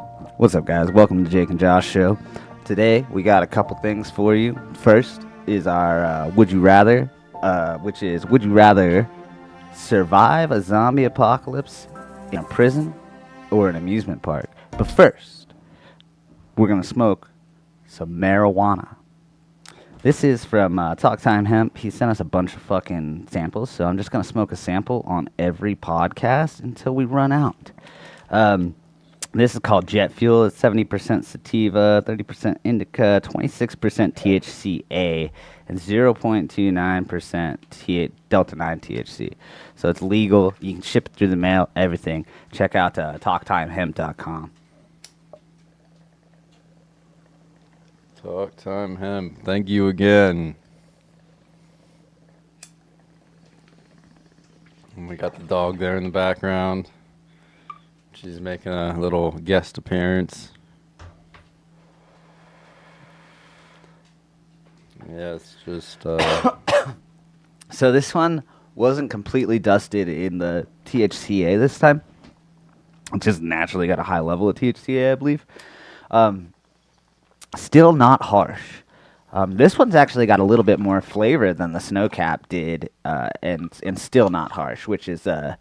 What's up, guys? Welcome to Jake and Josh show. Today we got a couple things for you. First is our Would You Rather, which is Would you rather survive a zombie apocalypse in a prison or an amusement park? But first, we're gonna smoke some marijuana. This is from Talk Time Hemp. He sent us a bunch of fucking samples, so I'm just gonna smoke a sample on every podcast until we run out. Um, This is called Jet Fuel. It's 70% sativa, 30% indica, 26% THCA, and 0.29% Delta 9 THC. So it's legal. You can ship it through the mail, everything. Check out talktimehemp.com. Talk time hemp. Thank you again. And we got the dog there in the background. She's making a little guest appearance. Yeah, it's just So this one wasn't completely dusted in the THCA this time. It just naturally got a high level of THCA, I believe. Still not harsh. This one's actually got a little bit more flavor than the Snowcap did, and still not harsh, which is a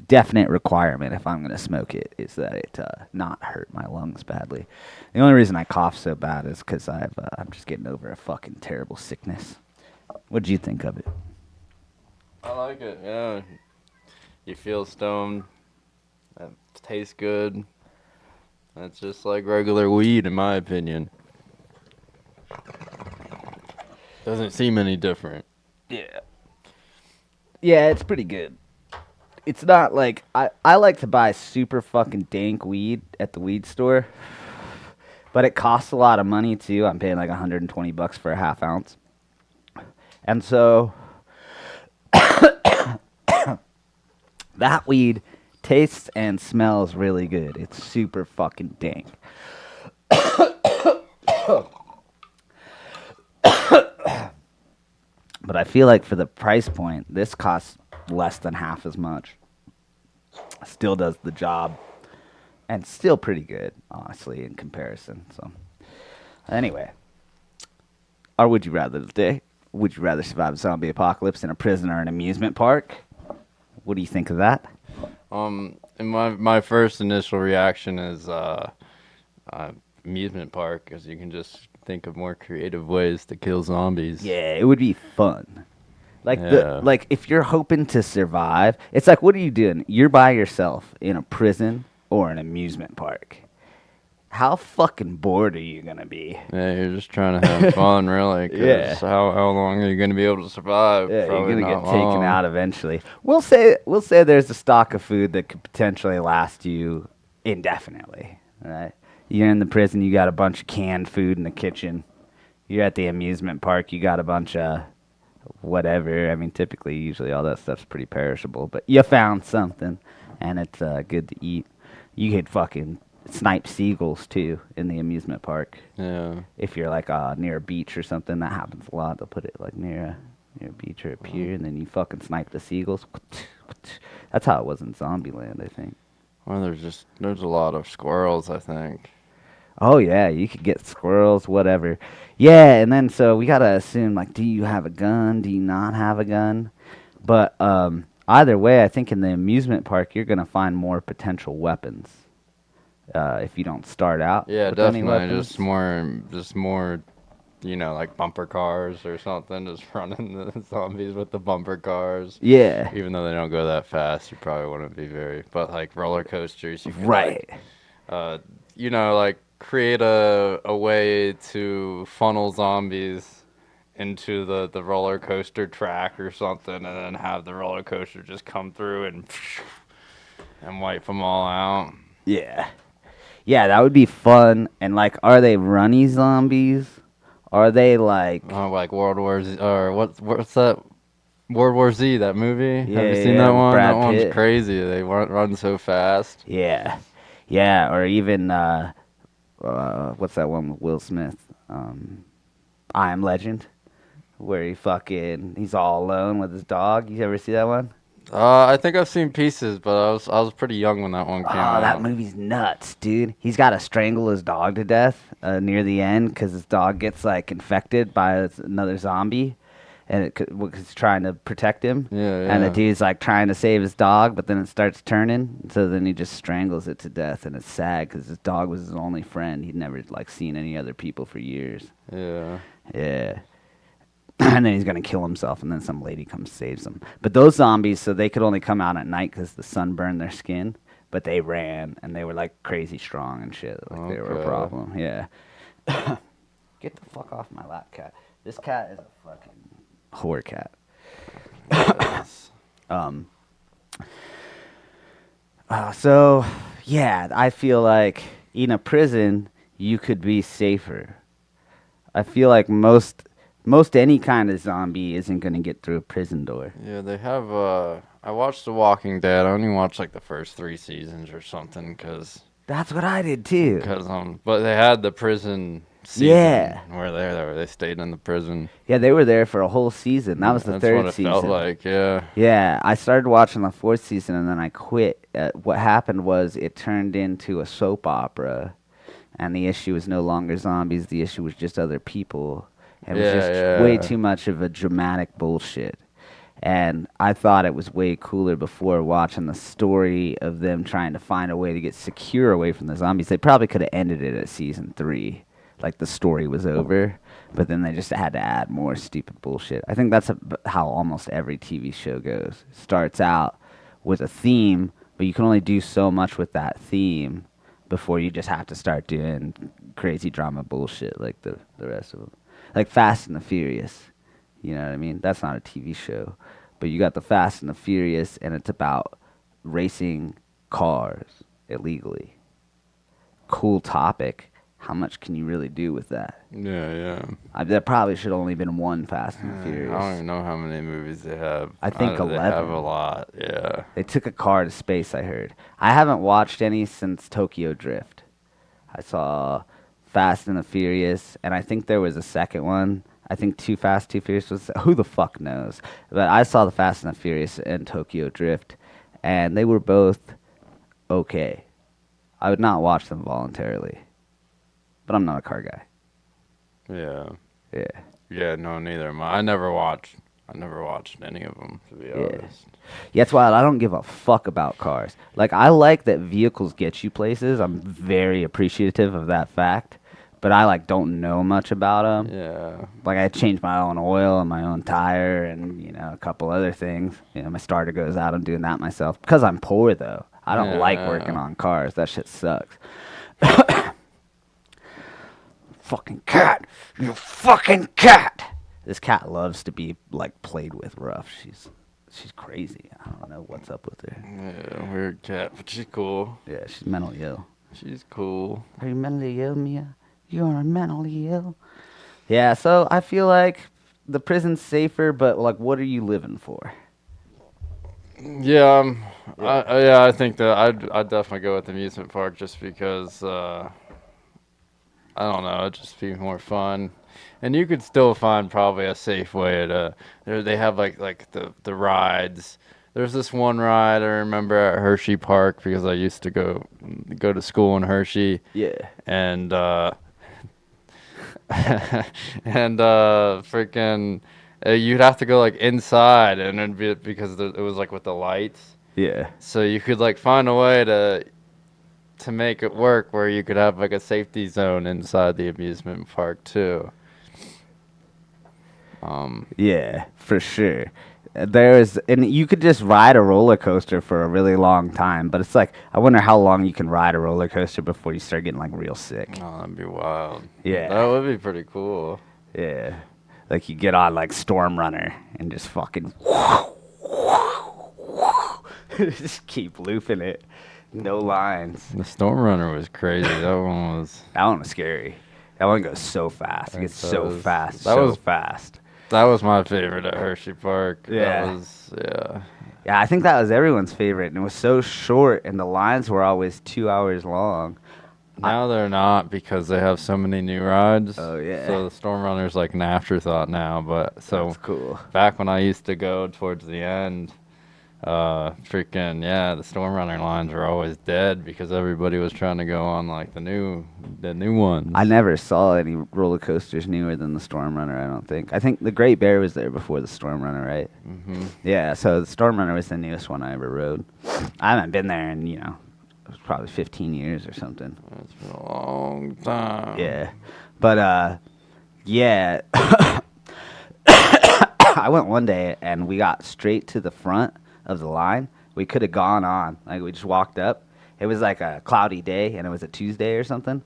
definite requirement if I'm going to smoke it, is that it not hurt my lungs badly. The only reason I cough so bad is because I'm just getting over a fucking terrible sickness. What'd you think of it? I like it. Yeah, you feel stoned. It tastes good. It's just like regular weed, in my opinion. Doesn't seem any different. Yeah. Yeah, it's pretty good. It's not like I like to buy super fucking dank weed at the weed store, but it costs a lot of money too. I'm paying like $120 for a half ounce, and so that weed tastes and smells really good. It's super fucking dank. But I feel like for the price point, this costs less than half as much. Still does the job, and still pretty good, honestly, in comparison. So, anyway, or would you rather today? Would you rather survive a zombie apocalypse in a prison or an amusement park? What do you think of that? And my first initial reaction is amusement park, because you can just think of more creative ways to kill zombies. Yeah, it would be fun. Yeah. Like if you're hoping to survive, it's like, what are you doing? You're by yourself in a prison or an amusement park. How fucking bored are you gonna be? Yeah, you're just trying to have fun, really. 'Cause Yeah. how long are you going to be able to survive? Yeah, Probably you're gonna not get taken long. out eventually. We'll say there's a stock of food that could potentially last you indefinitely. Right? You're in the prison, you got a bunch of canned food in the kitchen. You're at the amusement park, you got a bunch of whatever. I mean, typically, usually all that stuff's pretty perishable, but you found something, and it's good to eat. You could fucking snipe seagulls too in the amusement park. Yeah. If you're like near a beach or something, that happens a lot. They'll put it like near a beach or a pier, and then you fucking snipe the seagulls. That's how it was in Zombieland, I think. Well, there's a lot of squirrels, I think. Oh yeah, you could get squirrels, whatever. Yeah, and then so we gotta assume like, do you have a gun? Do you not have a gun? But either way, I think in the amusement park you're gonna find more potential weapons if you don't start out Yeah, with any definitely. weapons. Just more, like bumper cars or something. Just running the zombies with the bumper cars. Yeah, Even though they don't go that fast, you probably wouldn't be very. But like roller coasters, you could right. uh, like create a way to funnel zombies into the roller coaster track or something, and then have the roller coaster just come through and wipe them all out. Yeah. Yeah, that would be fun. And like, are they runny zombies? Are they like? Like World War Z, or what's that? World War Z, that movie. Yeah, Have you yeah, seen yeah, that with one? That Brad one's Pitt. crazy. They run so fast. Yeah, yeah, or even what's that one with Will Smith? I Am Legend, where he's all alone with his dog. You ever see that one? I think I've seen pieces, but I was pretty young when that one came Oh, that out. movie's nuts, dude. He's got to strangle his dog to death near the end because his dog gets like infected by another zombie, and it's trying to protect him. Yeah, And the yeah. dude's like trying to save his dog, but then it starts turning. So then he just strangles it to death, and it's sad because his dog was his only friend. He'd never like seen any other people for years. Yeah. Yeah. And then he's gonna kill himself, and then some lady comes saves him. But those zombies, so they could only come out at night because the sun burned their skin. But they ran, and they were like crazy strong and shit. Like they were a Okay. problem. Yeah. Get the fuck off my lap, cat. This cat is a fucking whore cat. Yes. Um. So, yeah, I feel like in a prison you could be safer. I feel like most any kind of zombie isn't gonna get through a prison door. Yeah, they have. I watched The Walking Dead. I only watched like the first 3 seasons or something, That's what I did too. but they had the prison season Yeah. where they stayed in the prison. Yeah, they were there for a whole season. That was the That's what third it felt season. like. Yeah. Yeah, I started watching the fourth season and then I quit. What happened was it turned into a soap opera, and the issue was no longer zombies. The issue was just other people. And it was Yeah, just way yeah. too much of a dramatic bullshit. And I thought it was way cooler before watching the story of them trying to find a way to get secure away from the zombies. They probably could have ended it at season 3. Like the story was over, but then they just had to add more stupid bullshit. I think that's how almost every TV show goes. It starts out with a theme, but you can only do so much with that theme before you just have to start doing crazy drama bullshit like the rest of them. Like Fast and the Furious. You know what I mean? That's not a TV show. But you got the Fast and the Furious, and it's about racing cars illegally. Cool topic. How much can you really do with that? Yeah, yeah. There probably should only been one Fast and the I don't Furious. even know how many movies they have. I think They have a 11. lot. Yeah. They took a car to space, I heard. I haven't watched any since Tokyo Drift. I saw Fast and the Furious, and I think there was a second one. I think Too Fast, Too Furious was. Who the fuck knows? But I saw the Fast and the Furious and Tokyo Drift, and they were both okay. I would not watch them voluntarily, but I'm not a car guy. Yeah. Yeah, Yeah, no, neither am I. I never watched any of them, to be yeah. honest. Yeah, it's wild. I don't give a fuck about cars. Like, I like that vehicles get you places. I'm very appreciative of that fact. But I like don't know much about them. Yeah. Like I change my own oil and my own tire and a couple other things. My starter goes out. I'm doing that myself because I'm poor though. I don't like working Yeah. on cars. That shit sucks. Fucking cat, you fucking cat. This cat loves to be like played with rough. She's crazy. I don't know what's up with her. Yeah, weird cat, but she's cool. Yeah, she's mentally ill. She's cool. Are you mentally ill, Mia? You're mentally ill. Yeah, so I feel like the prison's safer, but like, what are you living for? Yeah, Yeah. I think that I'd definitely go with the amusement park just because I don't know, it'd just be more fun. And you could still find probably a safe way to. They have like the rides. There's this one ride I remember at Hershey Park because I used to go to school in Hershey, Yeah. and and freaking you'd have to go like inside, and it'd be because it was like with the lights, Yeah. so you could like find a way to make it work where you could have like a safety zone inside the amusement park too. Yeah, for sure. And you could just ride a roller coaster for a really long time, but it's like, I wonder how long you can ride a roller coaster before you start getting like real sick. Oh, that'd be wild. Yeah. That would be pretty cool. Yeah. Like you get on like Storm Runner and just fucking just keep looping it. No lines. The Storm Runner was crazy. That one was. That one was scary. That one goes so fast. It gets That so was- fast, that so was- fast. That was my favorite at Hershey Park. Yeah. That was, yeah. Yeah, I think that was everyone's favorite, and it was so short, and the lines were always 2 hours long. Now they're not because they have so many new rides. Oh, yeah. So the Storm Runner's like an afterthought now. But so That's cool. back when I used to go towards the end, Freaking yeah, the Storm Runner lines were always dead because everybody was trying to go on like the new ones. I never saw any roller coasters newer than the Storm Runner. I don't think. I think the Great Bear was there before the Storm Runner, right? Mm-hmm. Yeah. So the Storm Runner was the newest one I ever rode. I haven't been there in it was probably 15 years or something. It's been a long time. Yeah, but yeah. I went one day and we got straight to the front of the line. We could have gone on. Like we just walked up. It was like a cloudy day and it was a Tuesday or something.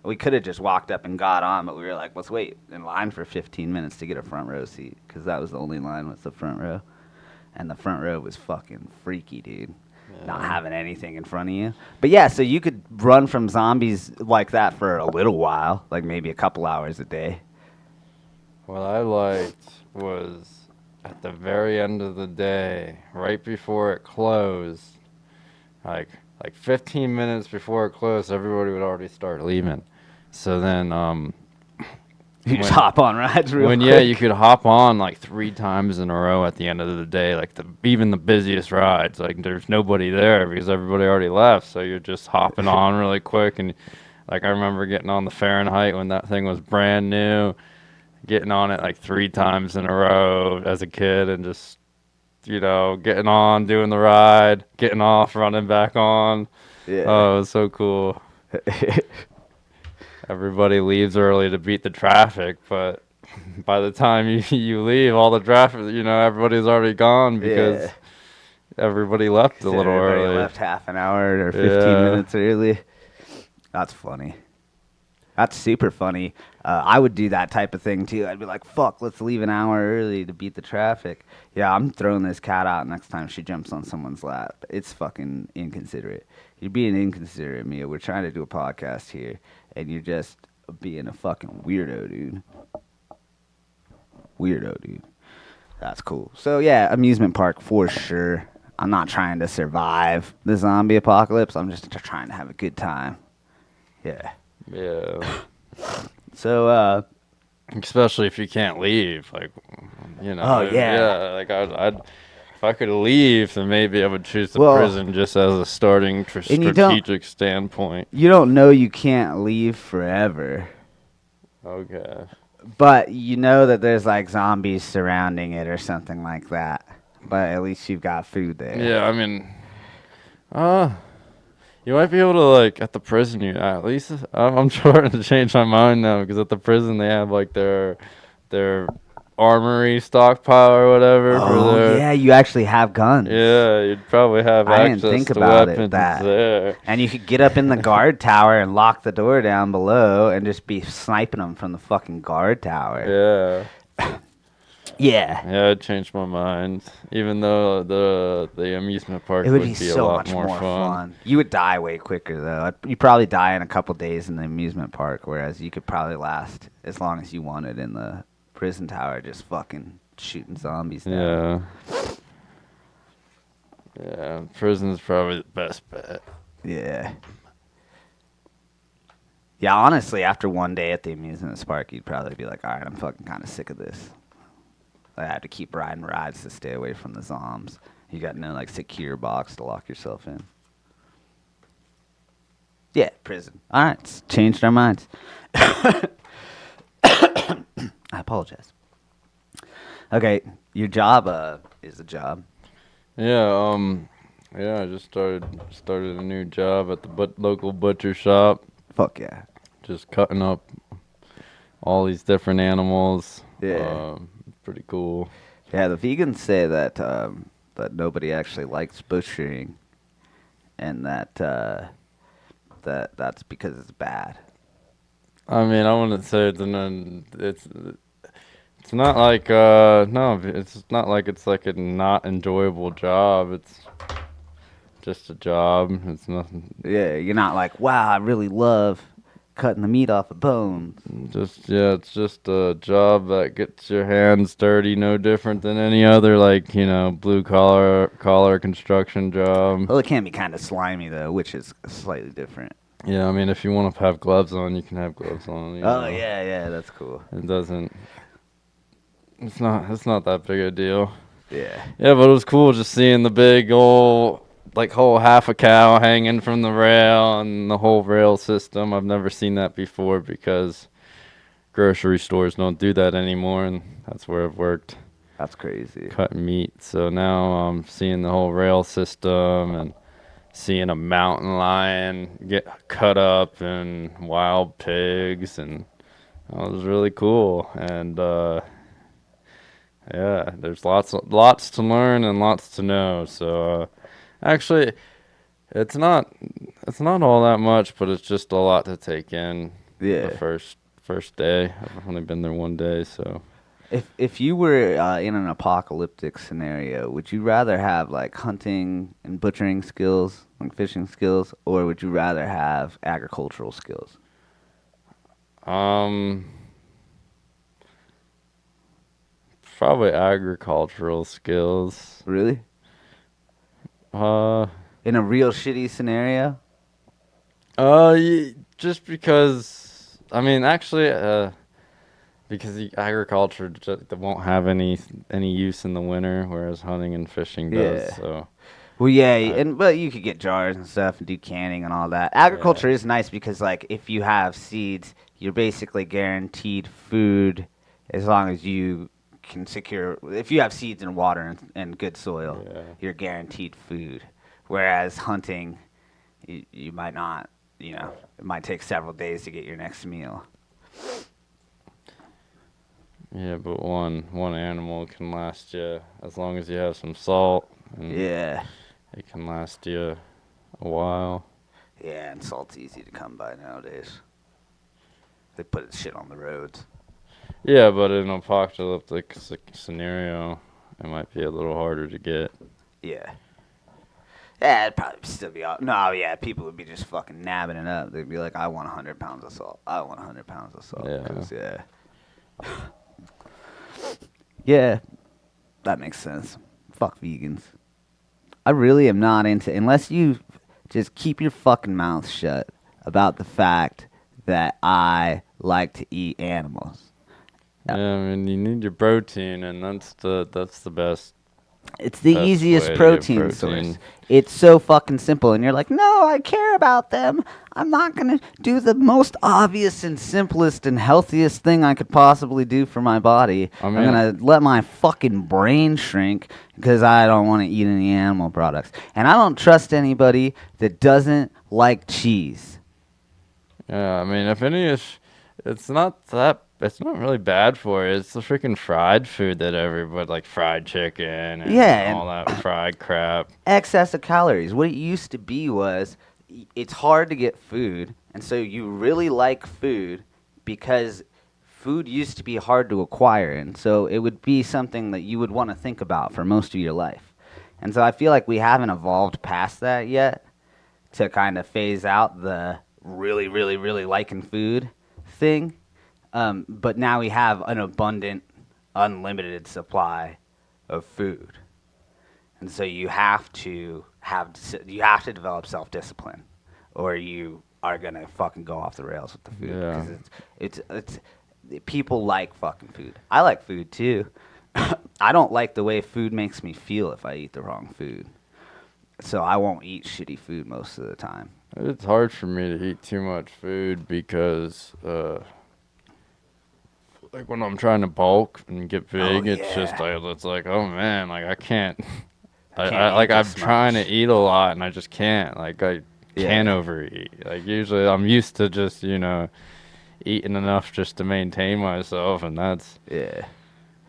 We could have just walked up and got on, but we were like, let's wait in line for 15 minutes to get a front row seat because that was the only line was the front row. And the front row was fucking freaky, dude. Yeah. Not having anything in front of you. But yeah, so you could run from zombies like that for a little while, like maybe a couple hours a day. What I liked was at the very end of the day, right before it closed, like 15 minutes before it closed, everybody would already start leaving. So then You just hop on rides real quick. yeah, you could hop on like 3 times in a row at the end of the day, like even the busiest rides, like there's nobody there because everybody already left, so you're just hopping on really quick. And like I remember getting on the Fahrenheit when that thing was brand new, getting on it like 3 times in a row as a kid and just getting on, doing the ride, getting off, running back on. Yeah. Oh, it was so cool. Everybody leaves early to beat the traffic, but by the time you leave, all the traffic, everybody's already gone because Yeah. everybody left a little Everybody early. left half an hour or 15 Yeah. minutes early. That's funny. That's super funny. I would do that type of thing too. I'd be like, fuck, let's leave an hour early to beat the traffic. Yeah, I'm throwing this cat out next time she jumps on someone's lap. It's fucking inconsiderate. You're being inconsiderate, Mia. We're trying to do a podcast here, and you're just being a fucking weirdo, dude. Weirdo, dude. That's cool. So, yeah, amusement park for sure. I'm not trying to survive the zombie apocalypse. I'm just trying to have a good time. Yeah. Yeah. So, Especially if you can't leave, like, Oh, yeah. like I'd if I could leave, then maybe I would choose the Well, prison just as a starting and you don't- strategic standpoint. you don't know you can't leave forever, Okay. but you know that there's like zombies surrounding it or something like that. But at least you've got food there. Yeah, I mean, you might be able to like at the prison. At least I'm starting to change my mind now because at the prison they have like their armory stockpile or whatever. Oh, yeah, you actually have guns. Yeah, you'd probably have I didn't access think to about it, weapons that. there. And you could get up in the guard tower and lock the door down below and just be sniping them from the fucking guard tower. Yeah. Yeah. Yeah, it changed my mind. Even though the amusement park It would be a so lot much more more fun. fun. You would die way quicker, though. You'd probably die in a couple days in the amusement park, whereas you could probably last as long as you wanted in the prison tower, just fucking shooting zombies down. Yeah. Yeah, prison's probably the best bet. Yeah. Yeah, honestly, after one day at the amusement park, you'd probably be like, all right, I'm fucking kind of sick of this. I have to keep riding rides to stay away from the zombs. You got no, like, secure box to lock yourself in. Yeah, prison. All right, it's changed our minds. I apologize. Okay, your job is a job. Yeah, I just started a new job at the local butcher shop. Fuck yeah. Just cutting up all these different animals. Yeah. Pretty cool. Yeah, the vegans say that that nobody actually likes butchering, and that's because it's bad. I mean, I wouldn't say it's not like no, it's not like it's like a not enjoyable job. It's just a job. It's nothing. Yeah, you're not like, wow, I really love cutting the meat off of bones. It's just a job that gets your hands dirty, no different than any other blue collar construction job. Well, it can be kind of slimy though, which is slightly different. Yeah, I mean, if you want to have gloves on, you can have gloves on. Oh yeah, that's cool. It doesn't. It's not that big a deal. Yeah. Yeah, but it was cool just seeing the big old, like, whole half a cow hanging from the rail and the whole rail system. I've never seen that before because grocery stores don't do that anymore, and that's where I've worked That's crazy. cutting meat. So now I'm seeing the whole rail system and seeing a mountain lion get cut up and wild pigs, and it was really cool. And yeah, there's lots to learn and lots to know. So actually, it's not it's not all that much, but it's just a lot to take in. The Yeah. first day, I've only been there one day, so. If you were in an apocalyptic scenario, would you rather have like hunting and butchering skills, like fishing skills, or would you rather have agricultural skills? Um, Probably agricultural skills. Really? Uh, In a real shitty scenario? just because I mean, actually, because the agriculture just won't have any use in the winter, whereas hunting and fishing does. Yeah. So, Well, yeah, I, but you could get jars and stuff and do canning and all that. yeah, Agriculture is nice because, like, if you have seeds, you're basically guaranteed food as long as you can secure. If you have seeds and water and good soil, yeah, you're guaranteed food. Whereas hunting, you might not. It might take several days to get your next meal. yeah. But one animal can last you as long as you have some salt, and Yeah, it can last you a while. yeah, and salt's easy to come by nowadays. They put shit on the roads. Yeah, but in an apocalyptic scenario, it might be a little harder to get. Yeah. Yeah, it'd probably still be all. No, yeah, people would be just fucking nabbing it up. They'd be like, I want 100 pounds of salt. I want 100 pounds of salt. Yeah. 'Cause, yeah. Yeah, that makes sense. Fuck vegans. I really am not into. Unless you just keep your fucking mouth shut about the fact that I like to eat animals. Yeah, I mean, you need your protein, and that's the It's the best easiest way to get protein source. It's so fucking simple. And you're like, no, I care about them. I'm not going to do the most obvious and simplest and healthiest thing I could possibly do for my body. I I'm mean- going to let my fucking brain shrink because I don't want to eat any animal products. And I don't trust anybody that doesn't like cheese. Yeah, I mean, if any is, it's not that. It's not really bad for you. It's the freaking fried food that everybody like fried chicken and Yeah, all that fried crap. Excess of calories. What it used to be was it's hard to get food, and so you really like food because food used to be hard to acquire, and so it would be something that you would want to think about for most of your life. And so I feel like we haven't evolved past that yet to kind of phase out the really, really, really liking food thing. But now we have an abundant, unlimited supply of food. And so you have to develop self-discipline, or you are gonna fucking go off the rails with the food. Yeah. Because it's people like fucking food. I like food too. I don't like the way food makes me feel if I eat the wrong food. So I won't eat shitty food most of the time. It's hard for me to eat too much food because, like when I'm trying to bulk and get big, it's like, oh man, like I can't. Can't eat I'm this trying much. to eat a lot and I just can't. Like I can't Yeah. overeat. Like usually I'm used to just eating enough just to maintain myself, and Yeah.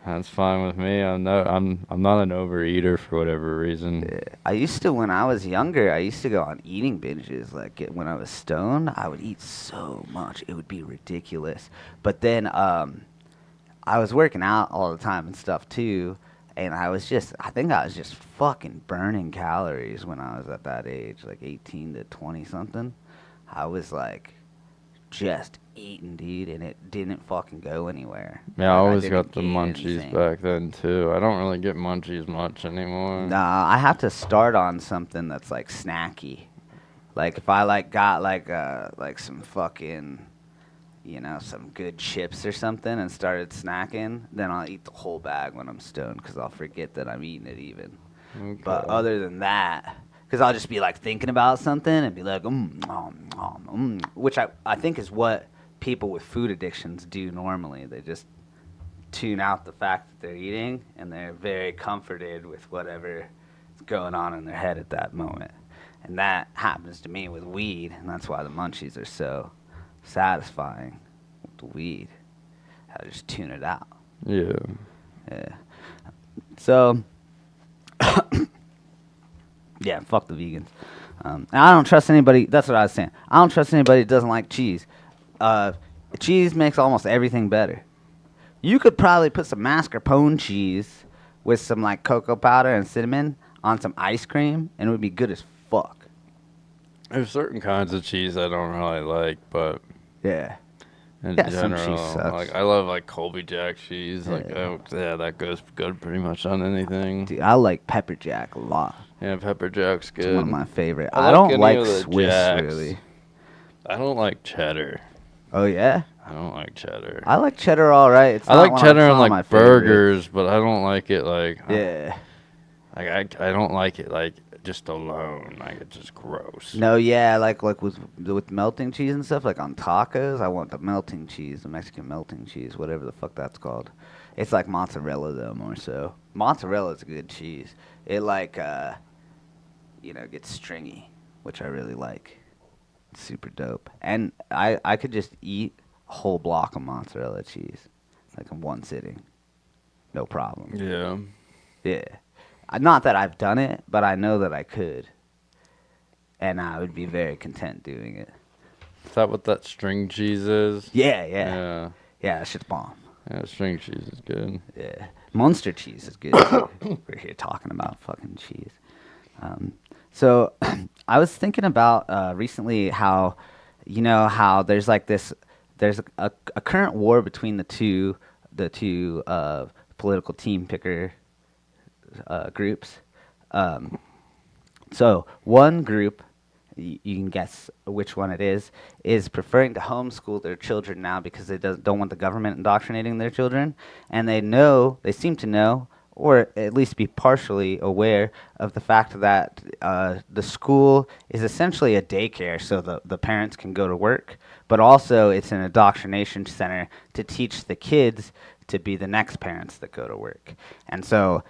that's fine with me. I'm not an overeater for whatever reason. Yeah. I used to, when I was younger, I used to go on eating binges. When I was stoned, I would eat so much. It would be ridiculous. But then I was working out all the time and stuff too. And I think I was just fucking burning calories when I was at that age, like 18 to 20 something. I was like just eating, dude, and it didn't fucking go anywhere. Yeah, I Like, always didn't got the gain munchies anything. back then too. I don't really get munchies much anymore. Nah, I have to start on something that's like snacky. Like if I got like some fucking, some good chips or something and started snacking, then I'll eat the whole bag when I'm stoned because I'll forget that I'm eating it even. But Okay. other than that, because I'll just be like thinking about something and be like, which I think is what people with food addictions do normally. They just tune out the fact that they're eating and they're very comforted with whatever is going on in their head at that moment. And that happens to me with weed, and that's why the munchies are so satisfying with the weed. I just tune it out. Yeah. Yeah. So, yeah, fuck the vegans. And I don't trust anybody. That's what I was saying. I don't trust anybody that doesn't like cheese. Cheese makes almost everything better. You could probably put some mascarpone cheese with some like cocoa powder and cinnamon on some ice cream, and it would be good as fuck. There's certain kinds of cheese I don't really like, but Yeah. in Yeah, some cheese general, sucks. like I love like Colby Jack cheese. Like Yeah. that goes good pretty much on anything. Dude, I like pepper jack a lot. Yeah, pepper jack's It's good. one of my favorite. I I like don't any like of the Swiss Jacks. really. I don't like cheddar. Oh yeah, I don't like cheddar. I like cheddar all right. It's I not like one cheddar it's on not my like favorite. burgers, but I don't like it like Yeah. I don't like it like just alone. Like it's just gross. No, yeah, like with melting cheese and stuff, like on tacos, I want the melting cheese, the Mexican melting cheese, whatever the fuck that's called. It's like mozzarella though, more so. Mozzarella's a good cheese. It like gets stringy, which I really like. It's super dope. And I could just eat a whole block of mozzarella cheese, like in one sitting. No problem. Yeah. Yeah. Not that I've done it, but I know that I could. And I would be very content doing it. Is that what that string cheese is? Yeah. Yeah. Yeah, that shit's bomb. Yeah, string cheese is good. Yeah. Munster cheese is good too. We're here talking about fucking cheese. So I was thinking about recently how, how there's like there's a current war between the two political team picker groups. So one group, you can guess which one it is preferring to homeschool their children now because they don't want the government indoctrinating their children, and they seem to know, or at least be partially aware of the fact that the school is essentially a daycare so the parents can go to work, but also it's an indoctrination center to teach the kids to be the next parents that go to work. And so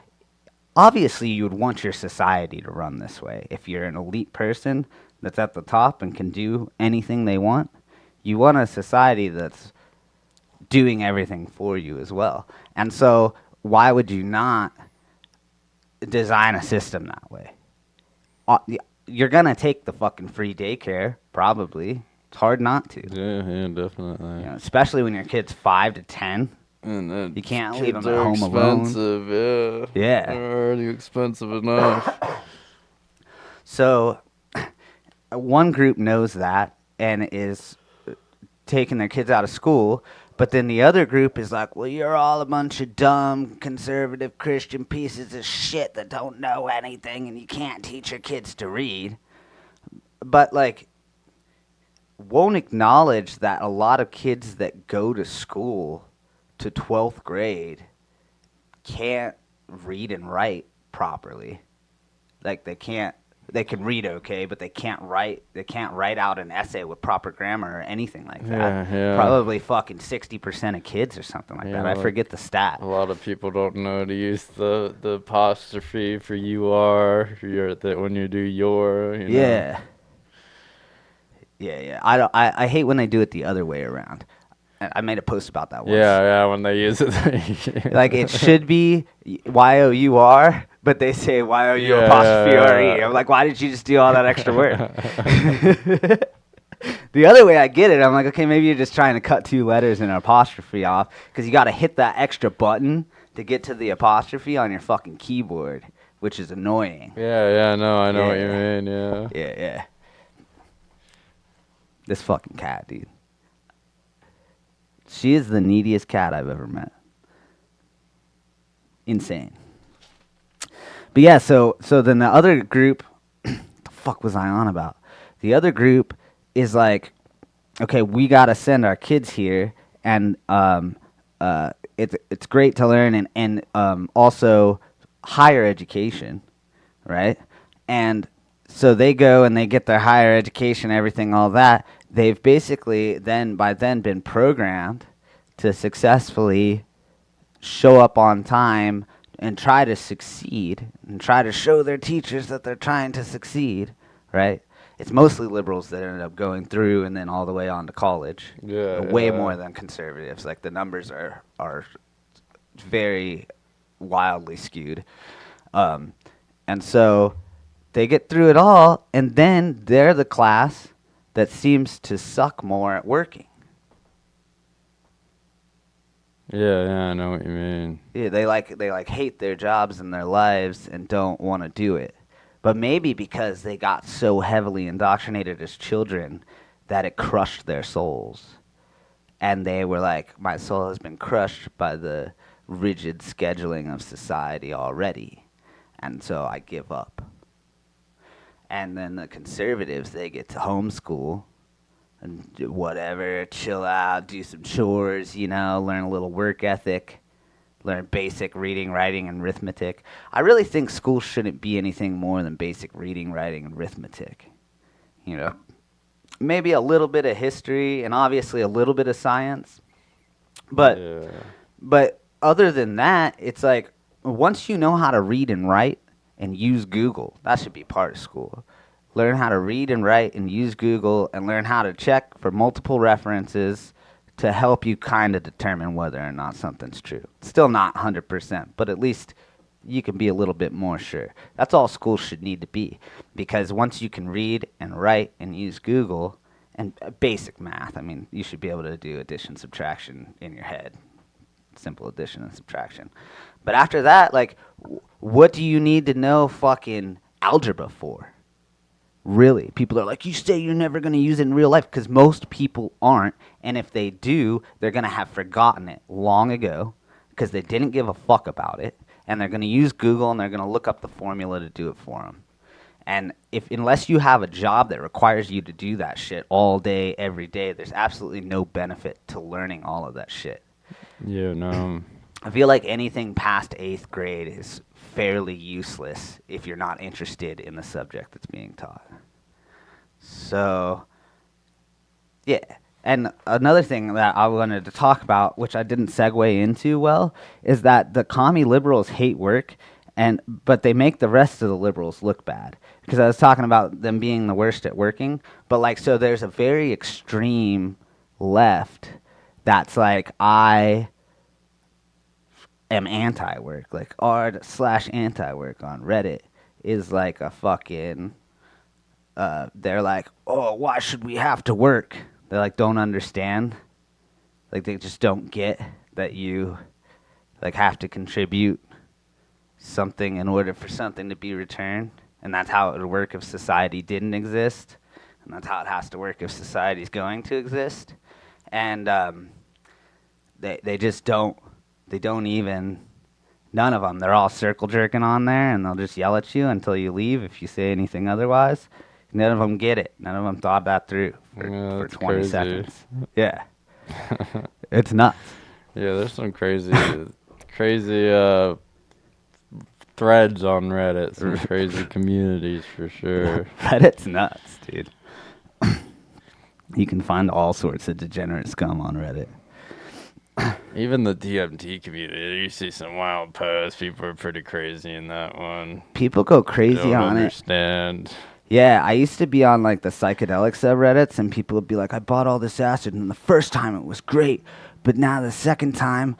obviously you would want your society to run this way. If you're an elite person that's at the top and can do anything they want, you want a society that's doing everything for you as well. And so why would you not design a system that way? You're going to take the fucking free daycare, probably. It's hard not to. Yeah, definitely. Especially when your kid's 5 to 10. And then You can't leave kids them at are home alone. expensive, yeah. Yeah. They're already expensive enough. So one group knows that and is taking their kids out of school, but then the other group is like, well, you're all a bunch of dumb, conservative Christian pieces of shit that don't know anything and you can't teach your kids to read. But, like, won't acknowledge that a lot of kids that go to school to 12th grade can't read and write properly. Like, they can read okay, but they can't write out an essay with proper grammar or anything like that. Yeah. Probably fucking 60% of kids or something like that. I forget the stat. A lot of people don't know to use the apostrophe for you are when you do your. Yeah. I hate when they do it the other way around. I made a post about that once. Yeah, when they use it. Like, it should be Y-O-U-R, but they say Y-O-U apostrophe R-E. I'm like, why did you just do all that extra work? The other way I get it, I'm like, okay, maybe you're just trying to cut 2 letters and an apostrophe off because you got to hit that extra button to get to the apostrophe on your fucking keyboard, which is annoying. Yeah, no, I know what you mean, yeah. Yeah. This fucking cat, dude. She is the neediest cat I've ever met. Insane. But yeah, so then the other group, what the fuck was I on about? The other group is like, okay, we got to send our kids here, and it's great to learn, and also higher education, right? And so they go and they get their higher education, everything, all that. They've basically then been programmed to successfully show up on time and try to succeed and try to show their teachers that they're trying to succeed, right? It's mostly liberals that end up going through and then all the way on to college. Yeah, Way yeah. more than conservatives. Like the numbers are very wildly skewed. Um, and so they get through it all, and then they're the class that seems to suck more at working. Yeah, I know what you mean. Yeah, they like hate their jobs and their lives and don't want to do it. But maybe because they got so heavily indoctrinated as children that it crushed their souls. And they were like, my soul has been crushed by the rigid scheduling of society already. And so I give up. And then the conservatives, they get to homeschool and do whatever, chill out, do some chores, learn a little work ethic, learn basic reading, writing, and arithmetic. I really think school shouldn't be anything more than basic reading, writing, and arithmetic. You know, maybe a little bit of history and obviously a little bit of science, but Yeah. but other than that, it's like once you know how to read and write and use Google, that should be part of school. Learn how to read and write and use Google and learn how to check for multiple references to help you kind of determine whether or not something's true. Still not 100%, but at least you can be a little bit more sure. That's all school should need to be, because once you can read and write and use Google and basic math, I mean, you should be able to do addition, subtraction in your head, simple addition and subtraction. But after that, like, what do you need to know fucking algebra for? Really, people are like, you say you're never going to use it in real life, because most people aren't, and if they do, they're going to have forgotten it long ago because they didn't give a fuck about it, and they're going to use Google and they're going to look up the formula to do it for them. And if unless you have a job that requires you to do that shit all day, every day, there's absolutely no benefit to learning all of that shit. Yeah, no. I feel like anything past 8th grade is fairly useless if you're not interested in the subject that's being taught. So, yeah. And another thing that I wanted to talk about, which I didn't segue into well, is that the commie liberals hate work, but they make the rest of the liberals look bad. Because I was talking about them being the worst at working, but like, so there's a very extreme left that's like, I am anti-work. Like r/anti-work on Reddit is like a fucking. They're like, oh, why should we have to work? They like don't understand. Like they just don't get that you like have to contribute something in order for something to be returned, and that's how it would work if society didn't exist, and that's how it has to work if society's going to exist. And they just don't. They don't even. None of them. They're all circle jerking on there, and they'll just yell at you until you leave if you say anything otherwise. None of them get it. None of them thought that through Yeah, for that's 20 crazy. seconds. Yeah. It's nuts. Yeah, there's some crazy threads on Reddit, some crazy communities for sure. Reddit's nuts, dude. You can find all sorts of degenerate scum on Reddit. Even the DMT community, you see some wild posts. People are pretty crazy in that one. People go They crazy don't on it. understand. Yeah, I used to be on like the psychedelic subreddits, and people would be like, I bought all this acid, and the first time it was great, but now the second time,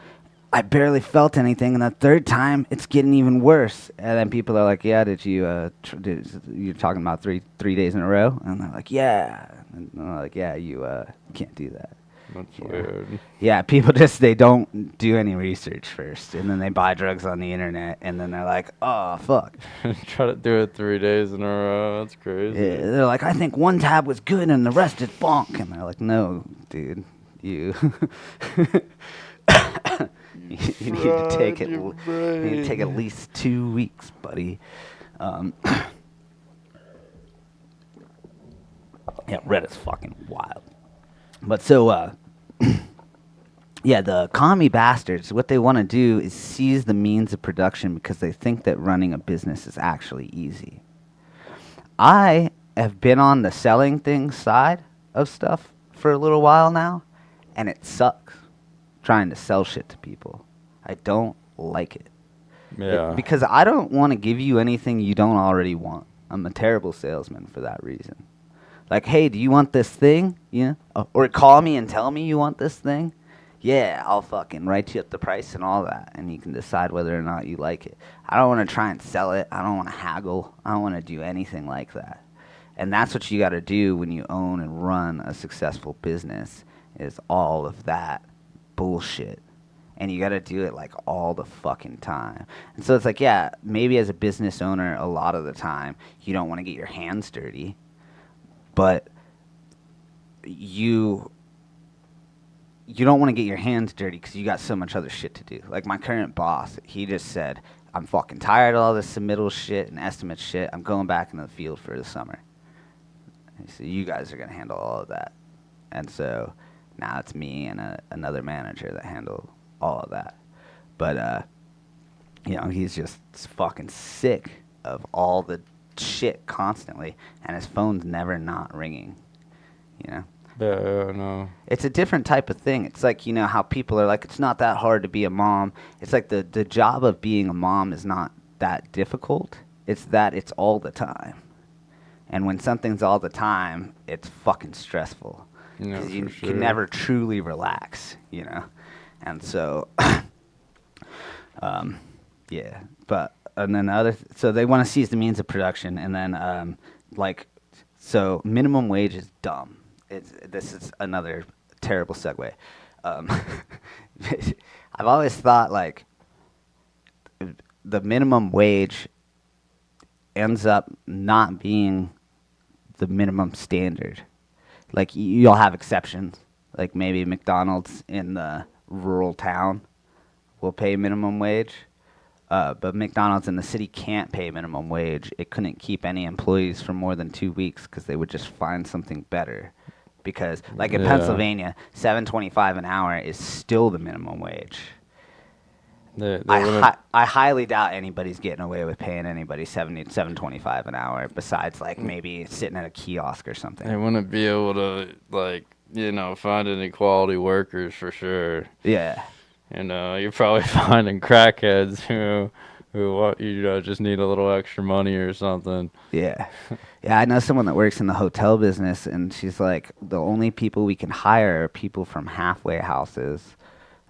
I barely felt anything, and the third time, it's getting even worse. And then people are like, yeah, you're talking about three days in a row? And they're like, yeah. And I'm like, yeah, you can't do that. That's Yeah. weird. Yeah, people just, they don't do any research first, and then they buy drugs on the internet, and then they're like, oh, fuck. Try to do it 3 days in a row. That's crazy. Yeah, they're like, I think one tab was good and the rest is bonk. And they're like, no, dude, you you need to take it. You need to take at least 2 weeks, buddy. Yeah, Reddit's fucking wild. But so, yeah, the commie bastards, what they want to do is seize the means of production because they think that running a business is actually easy. I have been on the selling things side of stuff for a little while now, and it sucks trying to sell shit to people. I don't like it. Yeah. Because I don't want to give you anything you don't already want. I'm a terrible salesman for that reason. Like, hey, do you want this thing? Yeah. Or call me and tell me you want this thing. Yeah, I'll fucking write you up the price and all that, and you can decide whether or not you like it. I don't want to try and sell it. I don't want to haggle. I don't want to do anything like that. And that's what you got to do when you own and run a successful business is all of that bullshit. And you got to do it like all the fucking time. And so it's like, yeah, maybe as a business owner, a lot of the time you don't want to get your hands dirty, but you don't want to get your hands dirty because you got so much other shit to do. Like my current boss, he just said, I'm fucking tired of all this submittal shit and estimate shit. I'm going back into the field for the summer. So you guys are going to handle all of that. And so now it's me and another manager that handle all of that. But, he's just fucking sick of all the shit constantly. And his phone's never not ringing, you know? Yeah, no. It's a different type of thing. It's like, how people are like, it's not that hard to be a mom. It's like the job of being a mom is not that difficult. It's that it's all the time. And when something's all the time, it's fucking stressful. Yeah, Because you for sure. can never truly relax, And so, yeah. But, and then so they want to seize the means of production. And then, so minimum wage is dumb. This is another terrible segue. Um, I've always thought, like, the minimum wage ends up not being the minimum standard. Like you'll have exceptions. Like maybe McDonald's in the rural town will pay minimum wage, but McDonald's in the city can't pay minimum wage. It couldn't keep any employees for more than 2 weeks because they would just find something better. Because like in Yeah. Pennsylvania, $7.25 an hour is still the minimum wage. They wouldn't. I highly doubt anybody's getting away with paying anybody $7.25 an hour besides like maybe sitting at a kiosk or something. They wouldn't be able to find any quality workers for sure. Yeah. You're probably finding crackheads who want just need a little extra money or something. Yeah. Yeah, I know someone that works in the hotel business, and she's like, the only people we can hire are people from halfway houses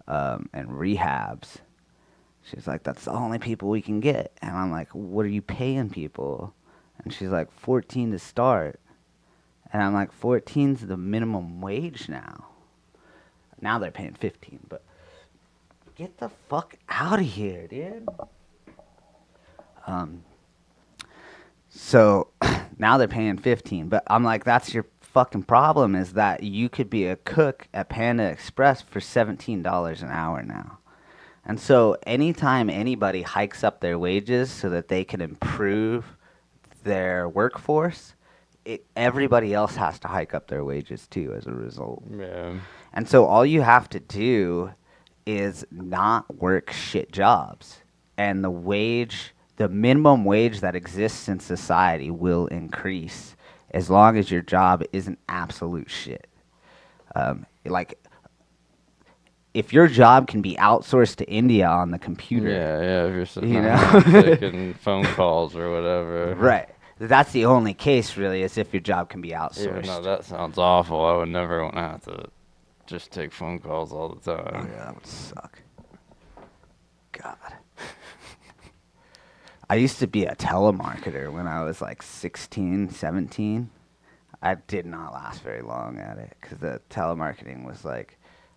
and rehabs. She's like, that's the only people we can get. And I'm like, what are you paying people? And she's like, 14 to start. And I'm like, 14's the minimum wage now. Now they're paying 15, but get the fuck out of here, dude. So now they're paying 15, but I'm like, that's your fucking problem is that you could be a cook at Panda Express for $17 an hour now. And so anytime anybody hikes up their wages so that they can improve their workforce, everybody else has to hike up their wages too as a result. Yeah. And so all you have to do is not work shit jobs. And the minimum wage that exists in society will increase as long as your job isn't absolute shit. If your job can be outsourced to India on the computer. Yeah, if you're sitting around taking phone calls or whatever. Right. That's the only case, really, is if your job can be outsourced. Even though that sounds awful, I would never want to have to just take phone calls all the time. Oh, yeah, that would suck. God. I used to be a telemarketer when I was like 16, 17. I did not last very long at it because the telemarketing was like,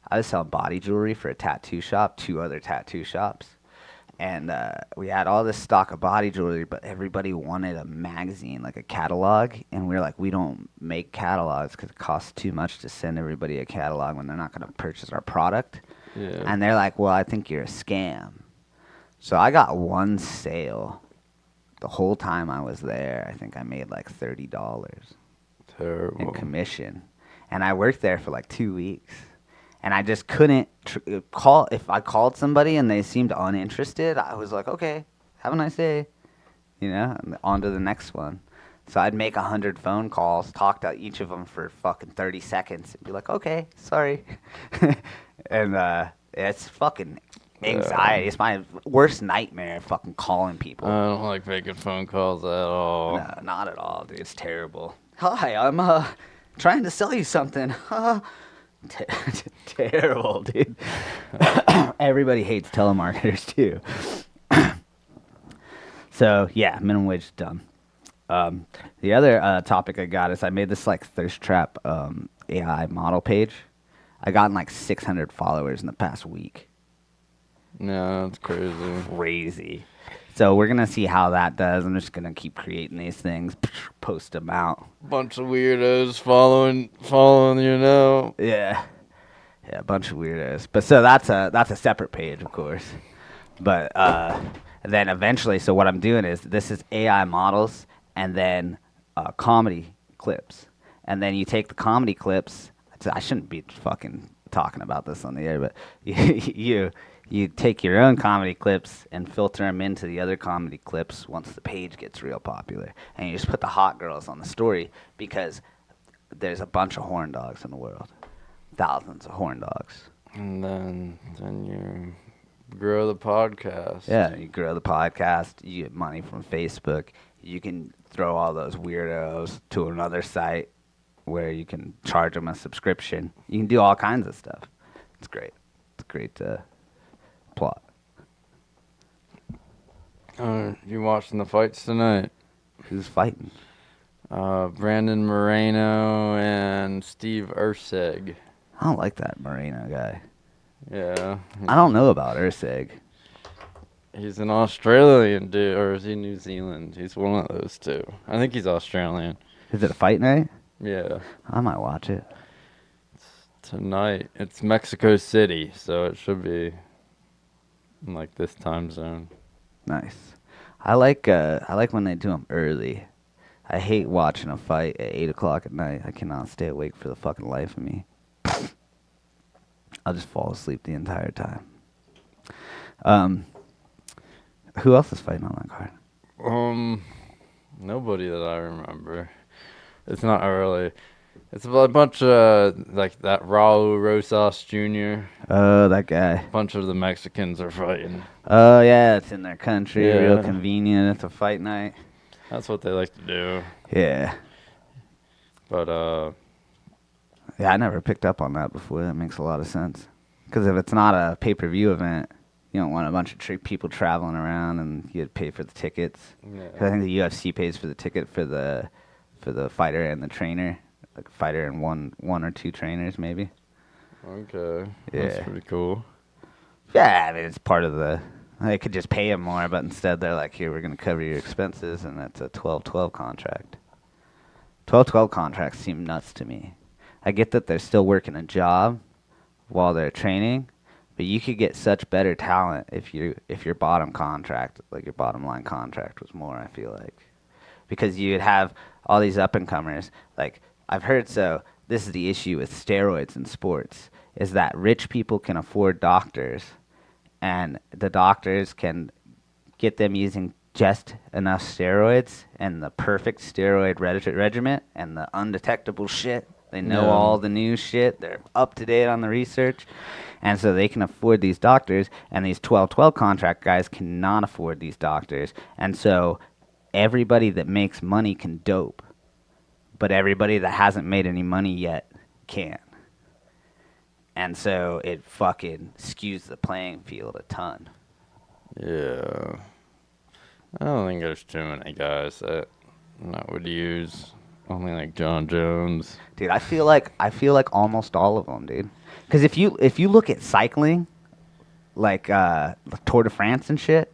I was selling body jewelry for a tattoo shop, 2 other tattoo shops. And we had all this stock of body jewelry, but everybody wanted a magazine, like a catalog. And we were like, we don't make catalogs because it costs too much to send everybody a catalog when they're not going to purchase our product. Yeah. And they're like, well, I think you're a scam. So I got one sale. The whole time I was there, I think I made like $30 Terrible. in commission. and I worked there for like 2 weeks, and I just couldn't call. If I called somebody and they seemed uninterested, I was like, okay, have a nice day, and on to the next one. So I'd make 100 phone calls, talk to each of them for fucking 30 seconds, and be like, okay, sorry. And it's fucking anxiety. It's my worst nightmare, fucking calling people. I don't like making phone calls at all. No, not at all, dude. It's terrible. Hi, I'm trying to sell you something. Terrible, dude. Everybody hates telemarketers too. So yeah, minimum wage is dumb. The other topic I got is I made this like thirst trap AI model page. I gotten like 600 followers in the past week. No, that's crazy. Crazy. So we're gonna see how that does. I'm just gonna keep creating these things, post them out. Bunch of weirdos following you now. Yeah, a bunch of weirdos. But so that's a separate page, of course. But then eventually, so what I'm doing is this is AI models and then comedy clips, and then you take the comedy clips. I shouldn't be fucking talking about this on the air, but you take your own comedy clips and filter them into the other comedy clips once the page gets real popular, and you just put the hot girls on the story because there's a bunch of horn dogs in the world, thousands of horn dogs. And then you grow the podcast. Yeah, you grow the podcast. You get money from Facebook. You can throw all those weirdos to another site where you can charge them a subscription. You can do all kinds of stuff. It's great. It's a great plot. You watching the fights tonight? Who's fighting? Brandon Moreno and Steve Erceg. I don't like that Moreno guy. Yeah. I don't know about Erceg. He's an Australian dude, or is he New Zealand? He's one of those two. I think he's Australian. Is it a fight night? Yeah. I might watch it. Tonight. It's Mexico City, so it should be in like this time zone. Nice. I like when they do them early. I hate watching a fight at 8 o'clock at night. I cannot stay awake for the fucking life of me. I'll just fall asleep the entire time. Who else is fighting on that card? Nobody that I remember. It's not early. It's a bunch of, like, that Raul Rosas Jr. Oh, that guy. A bunch of the Mexicans are fighting. Oh, yeah, it's in their country. Yeah. Real convenient. It's a fight night. That's what they like to do. Yeah. But, yeah, I never picked up on that before. That makes a lot of sense. Because if it's not a pay-per-view event, you don't want a bunch of people traveling around and you pay for the tickets. yeah. 'Cause I think the UFC pays for the ticket for the fighter and the trainer. Like a fighter and one or two trainers, maybe. Okay. Yeah. That's pretty cool. Yeah, I mean, it's part of the... They could just pay him more, but instead they're like, here, we're going to cover your expenses, and it's a 12-12 contract. 12-12 contracts seem nuts to me. I get that they're still working a job while they're training, but you could get such better talent if your bottom contract, like your bottom line contract was more, I feel like. Because you'd have all these up-and-comers. Like, I've heard, so this is the issue with steroids in sports, is that rich people can afford doctors, and the doctors can get them using just enough steroids and the perfect steroid regimen and the undetectable shit. They know all the new shit. They're up to date on the research. And so they can afford these doctors, and these 12-12 contract guys cannot afford these doctors. And so everybody that makes money can dope, but everybody that hasn't made any money yet can't. And so it fucking skews the playing field a ton. Yeah. I don't think there's too many guys that would use. Only like John Jones. Dude, I feel like almost all of them, dude. Because if you look at cycling, like Tour de France and shit,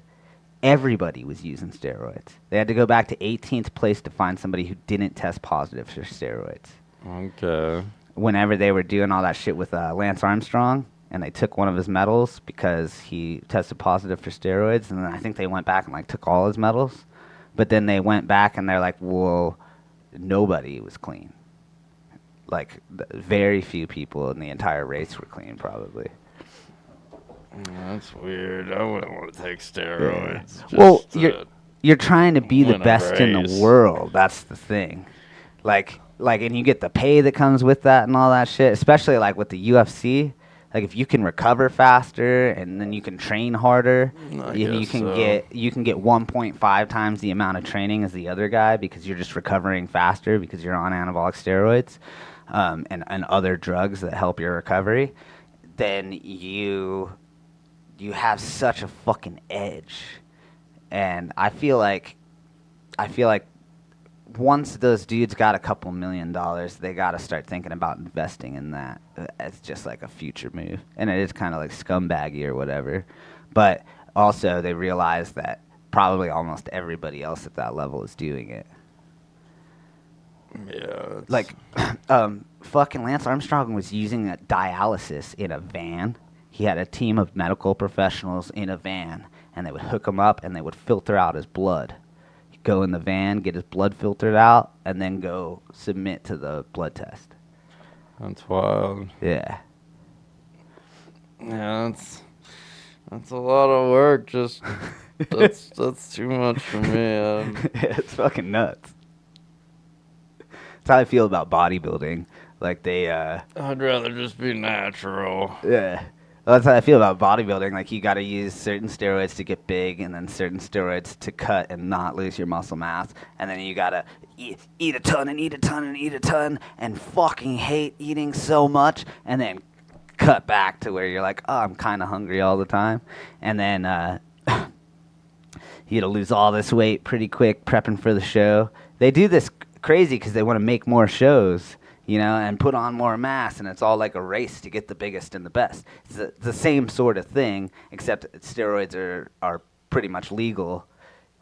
everybody was using steroids. They had to go back to 18th place to find somebody who didn't test positive for steroids. Okay. Whenever they were doing all that shit with Lance Armstrong, and they took one of his medals because he tested positive for steroids, and then I think they went back and like took all his medals, but then they went back and they're like, whoa, nobody was clean. Like very few people in the entire race were clean, probably. That's weird. I wouldn't want to take Yeah. steroids Well, just to you're trying to be the win a best in the race. world. That's the thing. Like, and you get the pay that comes with that and all that shit. Especially like with the UFC. Like, if you can recover faster and then you can train harder, I and guess so. you can get 1.5 times the amount of training as the other guy because you're just recovering faster because you're on anabolic steroids, and other drugs that help your recovery. Then you have such a fucking edge. And I feel like once those dudes got a couple $1 million, they got to start thinking about investing in that as just like a future move. And it is kind of like scumbaggy or whatever. But also they realize that probably almost everybody else at that level is doing it. Yeah. Like, fucking Lance Armstrong was using a dialysis in a van. He had a team of medical professionals in a van, and they would hook him up and they would filter out his blood. He'd go in the van, get his blood filtered out, and then go submit to the blood test. That's wild. Yeah. Yeah, that's a lot of work. Just that's too much for me. It's fucking nuts. That's how I feel about bodybuilding. Like I'd rather just be natural. yeah. Well, that's how I feel about bodybuilding. Like, you got to use certain steroids to get big, and then certain steroids to cut and not lose your muscle mass. And then you got to eat a ton and eat a ton and eat a ton and fucking hate eating so much, and then cut back to where you're like, oh, I'm kind of hungry all the time. And then you got to lose all this weight pretty quick prepping for the show. They do this crazy because they want to make more shows, you know, and put on more mass, and it's all like a race to get the biggest and the best. It's the same sort of thing, except steroids are pretty much legal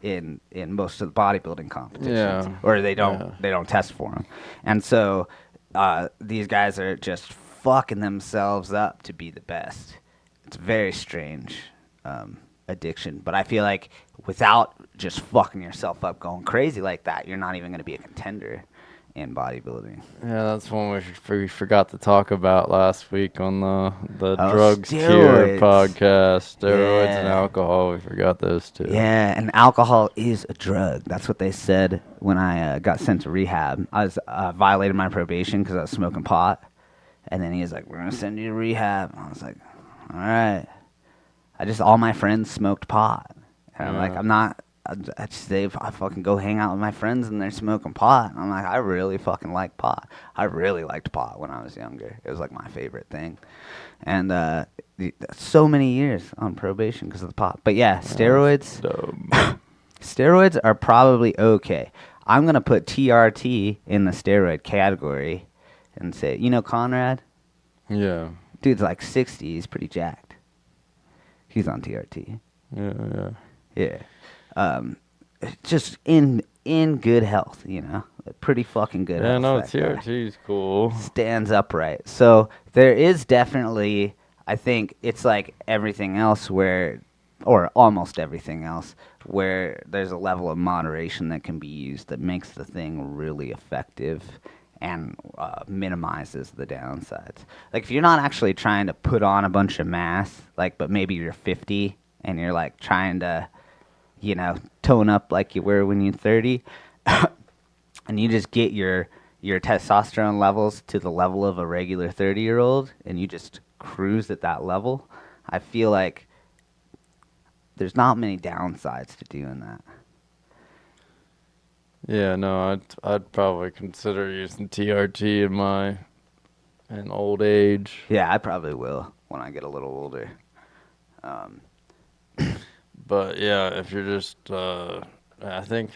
in most of the bodybuilding competitions, Yeah. or they don't test for them, and so these guys are just fucking themselves up to be the best. It's a very strange addiction, but I feel like without just fucking yourself up going crazy like that, you're not even going to be a contender in bodybuilding. Yeah, that's one we forgot to talk about last week on the Oh, Drugs Cure steroids. podcast. Steroids and Yeah. alcohol. We forgot those two. Yeah, and alcohol is a drug. That's what they said when I got sent to rehab. I was violated my probation because I was smoking pot, and then he was like, "We're gonna send you to rehab." And I was like, "All right." All my friends smoked pot, and I'm like, Yeah. I'm not. I fucking go hang out with my friends and they're smoking pot. And I'm like, I really fucking like pot. I really liked pot when I was younger. It was like my favorite thing. And so many years on probation because of the pot. But yeah, steroids. Dumb. Steroids are probably okay. I'm gonna put TRT in the steroid category, and say, you know, Conrad, Yeah. dude's like 60. He's pretty jacked. He's on TRT. Yeah. Yeah. Just in good health, you know, pretty fucking good Yeah, health. no, that guy. TRT's cool. Stands upright. So there is definitely, I think it's like everything else or almost everything else, where there's a level of moderation that can be used that makes the thing really effective and minimizes the downsides. Like, if you're not actually trying to put on a bunch of mass, like, but maybe you're 50 and you're like trying to, you know, tone up like you were when you're 30, and you just get your testosterone levels to the level of a regular 30-year-old, and you just cruise at that level, I feel like there's not many downsides to doing that. Yeah, no, I'd probably consider using TRT in old age. Yeah, I probably will when I get a little older. But yeah, if you're just, I think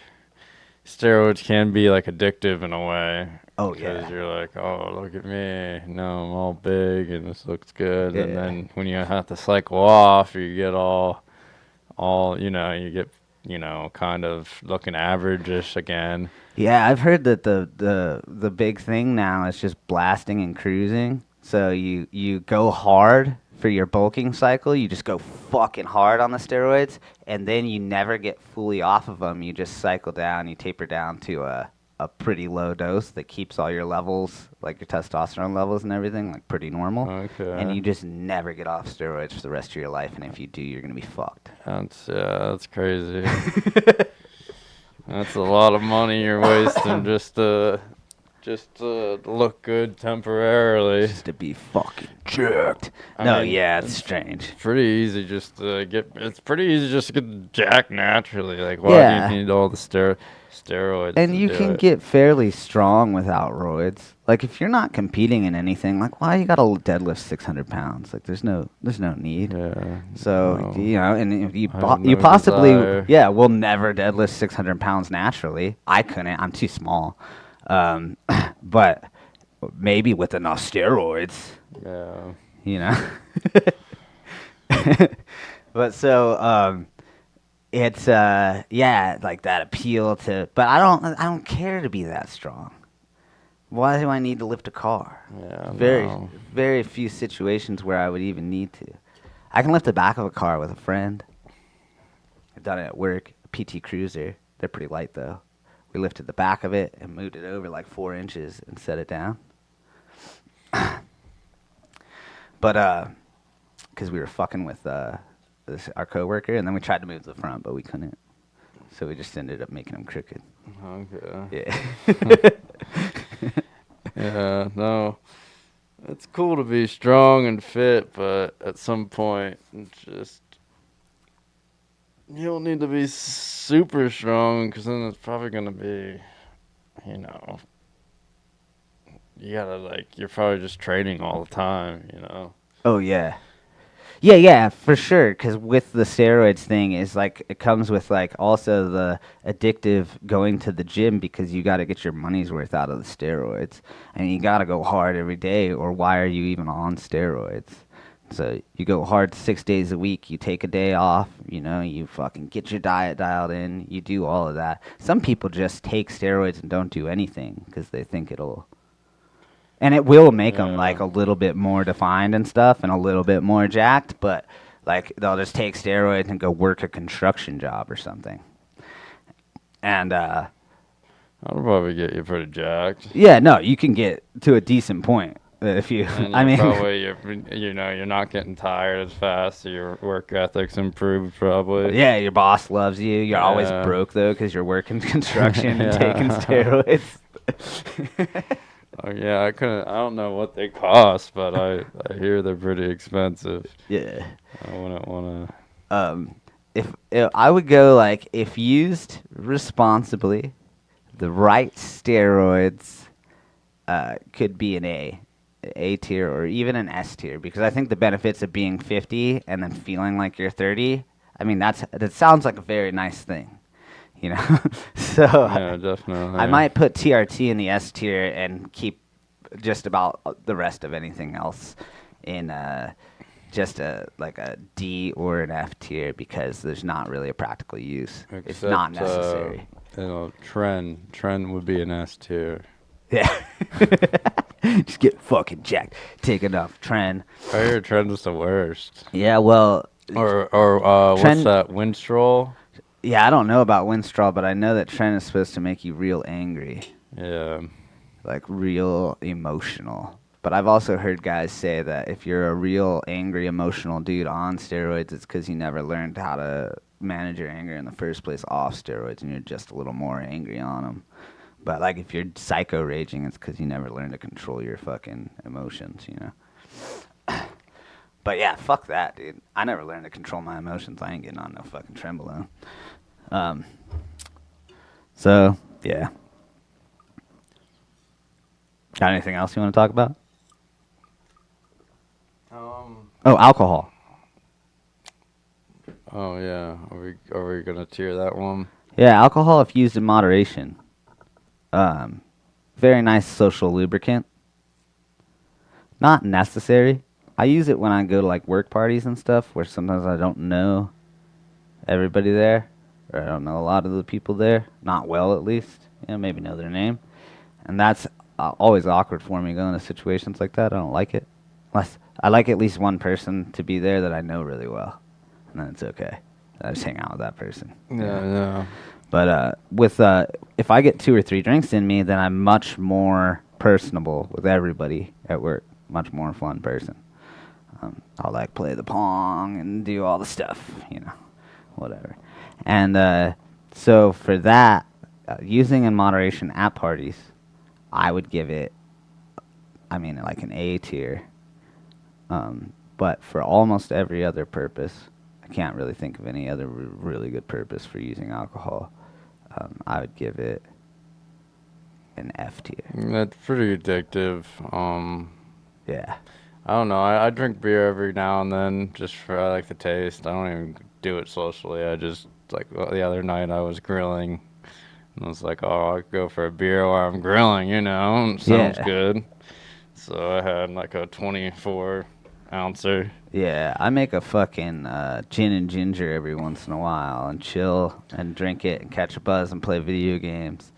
steroids can be like addictive in a way. Oh, Because yeah. you're like, oh, look at me. No, I'm all big and this looks good. And Yeah. then when you have to cycle off, you get all, you get, kind of looking average-ish again. Yeah, I've heard that the big thing now is just blasting and cruising. So you go hard for your bulking cycle. You just go fucking hard on the steroids, and then you never get fully off of them. You just cycle down. You taper down to a pretty low dose that keeps all your levels, like your testosterone levels and everything, like pretty normal. And Okay. you just never get off steroids for the rest of your life. And if you do, you're gonna be fucked. That's crazy. That's a lot of money you're wasting just to look good temporarily. Just to be fucking jerked. I No, mean, yeah, it's strange. pretty easy just to get. It's pretty easy just to get jacked naturally. Like, why Yeah. do you need all the steroids And to you do can it? get fairly strong without roids. Like if you're not competing in anything, like why you gotta deadlift 600 pounds? Like there's no need. Yeah. So No, you know, and if you I have you no possibly desire. will never deadlift 600 pounds naturally. I couldn't. I'm too small. But maybe with enough steroids, Yeah. you know. But so it's yeah, like that appeal to. But I don't care to be that strong. Why do I need to lift a car? Yeah. Very, No. very few situations where I would even need to. I can lift the back of a car with a friend. I've done it at work. A PT Cruiser. They're pretty light though. We lifted the back of it and moved it over like 4 inches and set it down. But because we were fucking with our coworker, and then we tried to move to the front, but we couldn't. So we just ended up making him crooked. Okay. Yeah. Yeah. No. It's cool to be strong and fit, but at some point, it's just you don't need to be super strong because then it's probably gonna be, you know, you gotta like you're probably just training all the time, you know. Oh yeah. Yeah, for sure. Because with the steroids thing, is like it comes with like also the addictive going to the gym because you got to get your money's worth out of the steroids, and you got to go hard every day, or why are you even on steroids? So you go hard 6 days a week. You take a day off. You know, you fucking get your diet dialed in. You do all of that. Some people just take steroids and don't do anything because they think it'll and it will make them Yeah. like a little bit more defined and stuff and a little bit more jacked, but like they'll just take steroids and go work a construction job or something. And That'll probably get you pretty jacked. yeah, no, you can get to a decent point if you And I you're mean probably you're not getting tired as fast. So your work ethic's improved probably. yeah, your boss loves you. You're always Yeah. broke though cuz you're working construction and taking Yeah. steroids. Oh yeah, I couldn't. I don't know what they cost, but I hear they're pretty expensive. Yeah. I wouldn't want to. Um if I would go like if used responsibly, the right steroids could be an A tier, or even an S tier, because I think the benefits of being 50 and then feeling like you're 30. I mean, that sounds like a very nice thing, you know. So Yeah, definitely. I might put TRT in the S tier and keep just about the rest of anything else in just like a D or an F tier, because there's not really a practical use. It's not Except, necessary. Trend would be an S tier. Yeah. Just get fucking jacked. Take enough. Trend. I hear Trend is the worst. Yeah, well, Or what's Trend. that? Winstrol? Yeah, I don't know about Winstraw, but I know that Trend is supposed to make you real angry, Yeah. like real emotional. But I've also heard guys say that if you're a real angry, emotional dude on steroids, it's because you never learned how to manage your anger in the first place off steroids, and you're just a little more angry on them. But like if you're psycho raging, it's because you never learned to control your fucking emotions, you know. But yeah, fuck that, dude. I never learned to control my emotions. I ain't getting on no fucking Trenbolone. So yeah. Got anything else you want to talk about? Oh, alcohol. Oh yeah. Are we gonna tier that one? Yeah, alcohol if used in moderation. Very nice social lubricant. Not necessary. I use it when I go to like work parties and stuff, where sometimes I don't know everybody there, or I don't know a lot of the people there, not well at least. You know, maybe know their name, and that's always awkward for me going to situations like that. I don't like it, unless I like at least one person to be there that I know really well, and then it's okay. I just hang out with that person. Yeah. But with if I get 2 or 3 drinks in me, then I'm much more personable with everybody at work. Much more fun person. I'll like play the pong and do all the stuff, whatever. And so for that, using in moderation at parties, I would give it, I mean, like an A tier. But for almost every other purpose, I can't really think of any other really good purpose for using alcohol. I would give it an F tier. That's pretty addictive. Yeah. I don't know. I drink beer every now and then just for I like the taste. I don't even do it socially. I just like the other night I was grilling and I was like, oh, I'll go for a beer while I'm grilling. Sounds Yeah. good. So I had like a 24 ouncer. Yeah, I make a fucking gin and ginger every once in a while and chill and drink it and catch a buzz and play video games.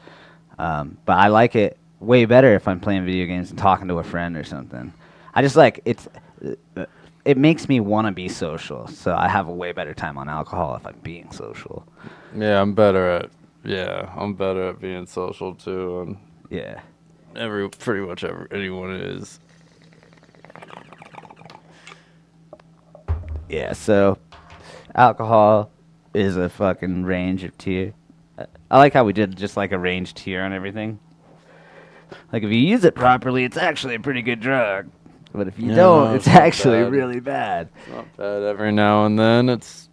But I like it way better if I'm playing video games and talking to a friend or something. I just like it makes me want to be social, so I have a way better time on alcohol if I'm being social. Yeah, I'm better at being social too, and Yeah. pretty much anyone is. Yeah, so alcohol is a fucking range of tier. I like how we did just like a range tier on everything. Like if you use it properly, it's actually a pretty good drug. But if you Yeah, don't, no, it's it's not actually bad. really bad. Not bad every now and then. It's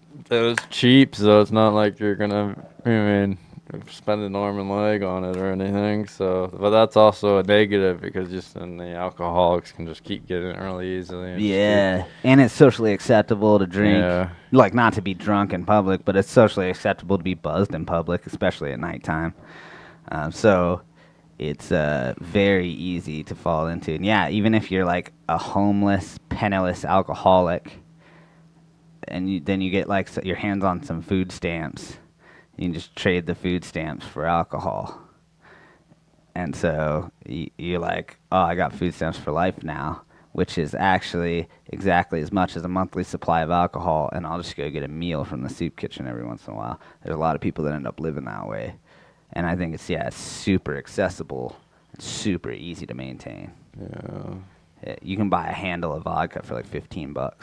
cheap, so it's not like you're gonna. I mean, spend an arm and leg on it or anything. So, but that's also a negative because just then the alcoholics can just keep getting it really easily. And just Yeah, and it's socially acceptable to drink. Yeah. Like not to be drunk in public, but it's socially acceptable to be buzzed in public, especially at nighttime. So it's very easy to fall into. And yeah, even if you're like a homeless, penniless alcoholic, and then you get like your hands on some food stamps, you can just trade the food stamps for alcohol. And so you're like, oh, I got food stamps for life now, which is actually exactly as much as a monthly supply of alcohol, and I'll just go get a meal from the soup kitchen every once in a while. There's a lot of people that end up living that way. And I think it's super accessible, super easy to maintain. Yeah. You can buy a handle of vodka for like $15,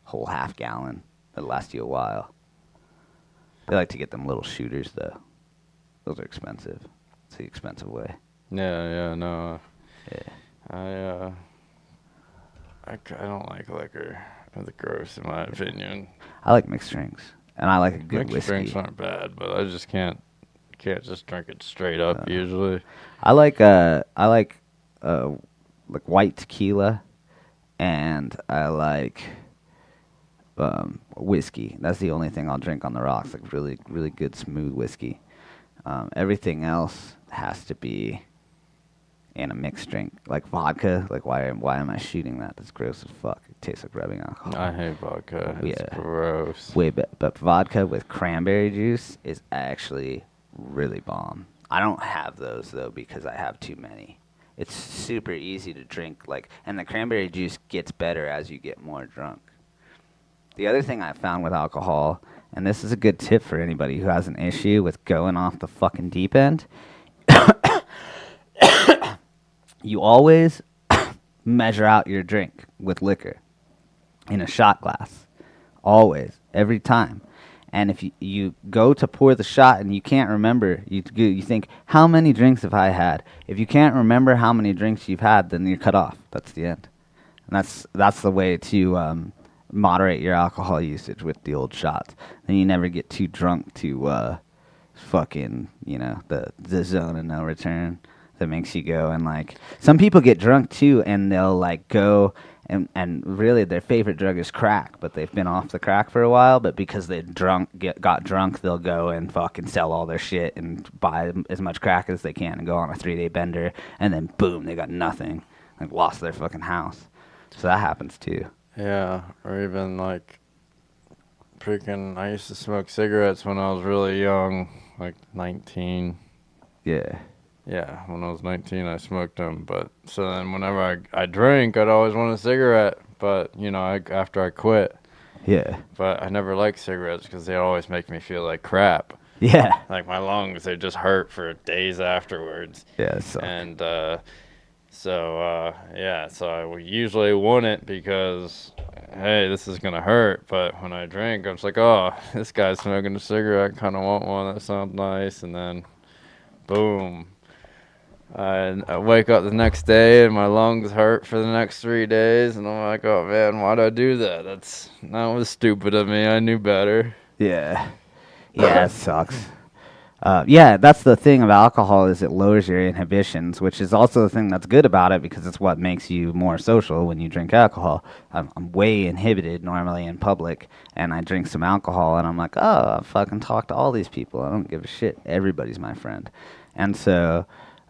whole half gallon. It'll last you a while. They like to get them little shooters though. Those are expensive. It's the expensive way. Yeah. No. Yeah. I don't like liquor. It's gross in my opinion. I like mixed drinks, and I like a good Mixed whiskey. drinks aren't bad, but I just can't just drink it straight up usually. I like like white tequila, and I like whiskey. That's the only thing I'll drink on the rocks. Like really, really good smooth whiskey. Everything else has to be in a mixed drink, like vodka. Like why am I shooting that? That's gross as fuck. It tastes like rubbing alcohol. I hate vodka. It's gross. But vodka with cranberry juice is actually really bomb. I don't have those though because I have too many. It's super easy to drink, and the cranberry juice gets better as you get more drunk. The other thing I found with alcohol, and this is a good tip for anybody who has an issue with going off the fucking deep end, you always measure out your drink with liquor in a shot glass. Always, every time. And if you go to pour the shot and you can't remember, you think, how many drinks have I had? If you can't remember how many drinks you've had, then you're cut off. That's the end. And that's the way to moderate your alcohol usage with the old shots. Then you never get too drunk to fucking, the zone of no return that makes you go and some people get drunk too and they'll go and really their favorite drug is crack, but they've been off the crack for a while, but because they got drunk, they'll go and fucking sell all their shit and buy as much crack as they can and go on a 3-day bender, and then boom, they got nothing, lost their fucking house. So that happens too. Yeah, or even freaking, I used to smoke cigarettes when I was really young, 19. Yeah. Yeah, when I was 19, I smoked them. But so then whenever I drink, I'd always want a cigarette. But, after I quit. Yeah. But I never liked cigarettes because they always make me feel like crap. Yeah. Like my lungs, they just hurt for days afterwards. Yeah, it sucks. And so I usually wouldn't because, hey, this is gonna hurt. But when I drink, I'm just like, oh, this guy's smoking a cigarette. Kind of want one. That sounds nice. And then, boom. I wake up the next day and my lungs hurt for the next 3 days, and I'm like, oh man, why'd I do that? That was stupid of me. I knew better. Yeah. Yeah, it sucks. Yeah, that's the thing of alcohol is it lowers your inhibitions, which is also the thing that's good about it because it's what makes you more social when you drink alcohol. I'm way inhibited normally in public, and I drink some alcohol, and I'm like, oh, I fucking talk to all these people. I don't give a shit. Everybody's my friend. And so,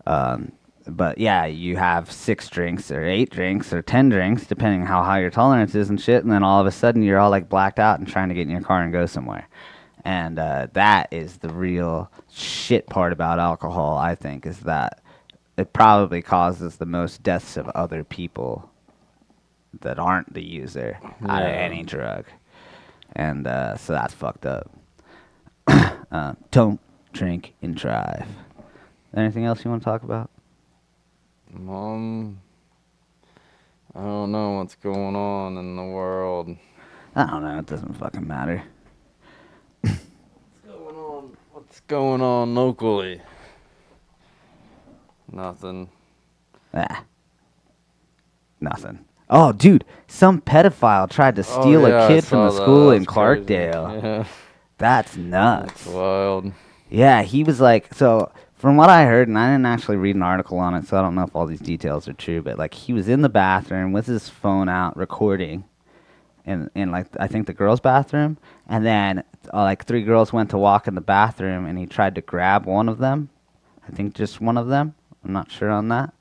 um, but yeah, you have 6 drinks or 8 drinks or 10 drinks, depending how high your tolerance is and shit, and then all of a sudden you're all like blacked out and trying to get in your car and go somewhere. And that is the real shit part about alcohol, I think, is that it probably causes the most deaths of other people that aren't the user out of Yeah. any drug. And so that's fucked up. Don't drink and drive. Anything else you want to talk about? I don't know what's going on in the world. I don't know. It doesn't fucking matter. What's going on locally? Nothing. Ah, nothing. Oh, dude, some pedophile tried to steal yeah, a I kid from the saw that. school in That's crazy. Clarkdale. Yeah, That's nuts. that's wild. Yeah, he was like, so from what I heard, and I didn't actually read an article on it, so I don't know if all these details are true, but like he was in the bathroom with his phone out recording in like I think the girls' bathroom, and then like 3 girls went to walk in the bathroom, and he tried to grab one of them. I think just one of them. I'm not sure on that.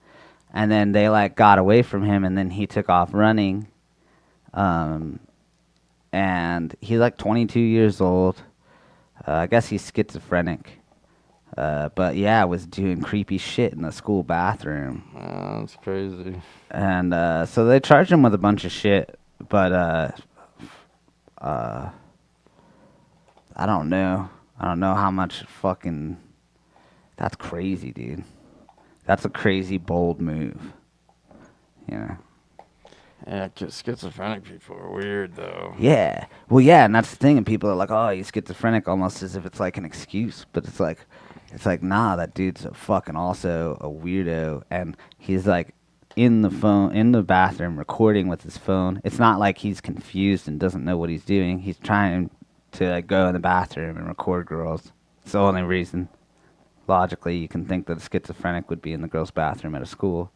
And then they like got away from him, and then he took off running. Um, and he's like 22 years old. I guess he's schizophrenic. But yeah, was doing creepy shit in the school bathroom. That's crazy. And so they charged him with a bunch of shit, but I don't know. I don't know how much fucking. That's crazy, dude. That's a crazy bold move. You know. Yeah, 'cause schizophrenic people are weird though. Yeah. Well, yeah, and that's the thing. And people are like, "Oh, he's schizophrenic," almost as if it's like an excuse. But it's like, nah, that dude's a fucking also a weirdo, and he's like in the bathroom, recording with his phone. It's not like he's confused and doesn't know what he's doing. He's trying to like go in the bathroom and record girls. It's the only reason. Logically, you can think that a schizophrenic would be in the girls' bathroom at a school.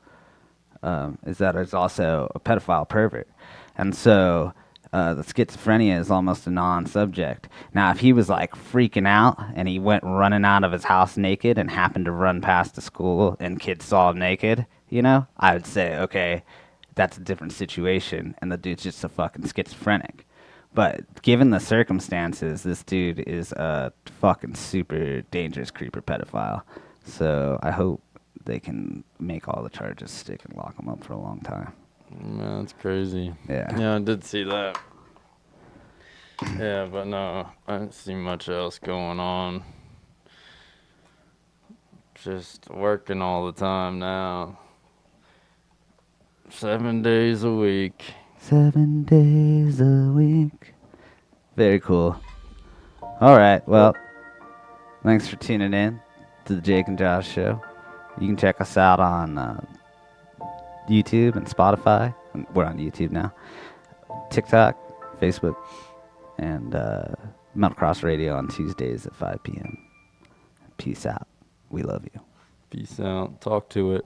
Is that it's also a pedophile pervert. And so the schizophrenia is almost a non-subject. Now, if he was like freaking out and he went running out of his house naked and happened to run past the school and kids saw him naked, you know, I would say, okay, that's a different situation and the dude's just a fucking schizophrenic. But given the circumstances, this dude is a fucking super dangerous creeper pedophile. So I hope they can make all the charges stick and lock him up for a long time. Man, that's crazy. Yeah. Yeah, I did see that. Yeah, but no, I didn't see much else going on. Just working all the time now. 7 days a week. 7 days a week. Very cool. All right. Well, thanks for tuning in to the Jake and Josh Show. You can check us out on YouTube and Spotify. We're on YouTube now. TikTok, Facebook, and Metal Cross Radio on Tuesdays at 5 p.m. Peace out. We love you. Peace out. Talk to it.